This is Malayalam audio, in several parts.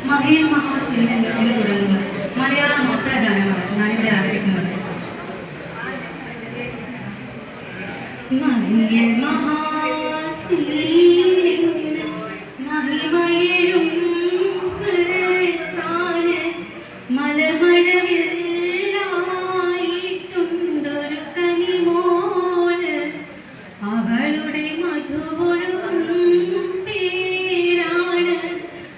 മഹിൽ മഹാസിൽ എന്ന് ഇത് തുടങ്ങുന്നു മലയാള മാപ്പിള ഗാനമാണ് ഞാനിവിടെ ആലപിക്കുന്നത്. മഹിൽ മഹാസിൽ മഹിമയിലും സുൽത്താന് മലമഴവില്ലായിട്ടുണ്ടൊരു കനിമോള് അവളുടെ മധുവൊഴുകും പേരാണ്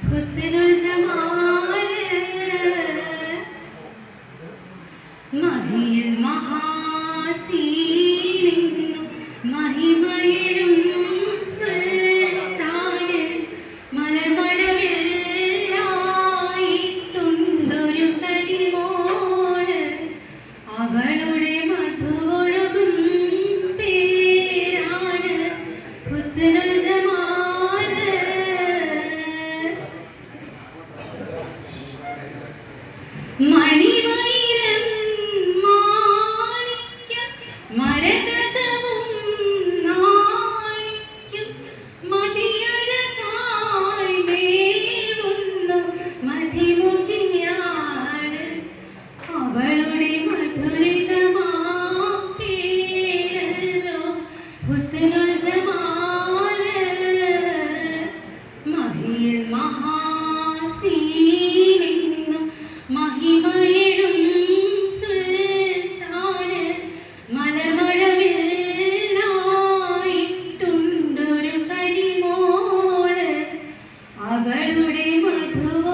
ഹുസ്നുൽ ജമാല്. മഹിയിൽ മഹാസീനിന്നു മഹിമയിലും സുൽത്താന് മലമഴവില്ലായിട്ടുണ്ടൊരു കനിമോള് അവളുടെ മധുവൊഴുകും പേരാണ് ഹുസ്നുൽ ജമാല്. മണിവൈരം മാണിക്യം മരതകവും നാണിക്യം മതിയഴകായി മേവുന്നു മതിമുഖിയാണ് അവളുടെ മധുരിതമാ പേരല്ലോ ഹുസ്നുൽ ജമാല്. മഹിയിൽ മഹാസീനിന്നു മഹിമയിലും സുൽത്താന് മലമഴവില്ലായിട്ടുണ്ടൊരു കരിമോള് അവളുടെ മധുവ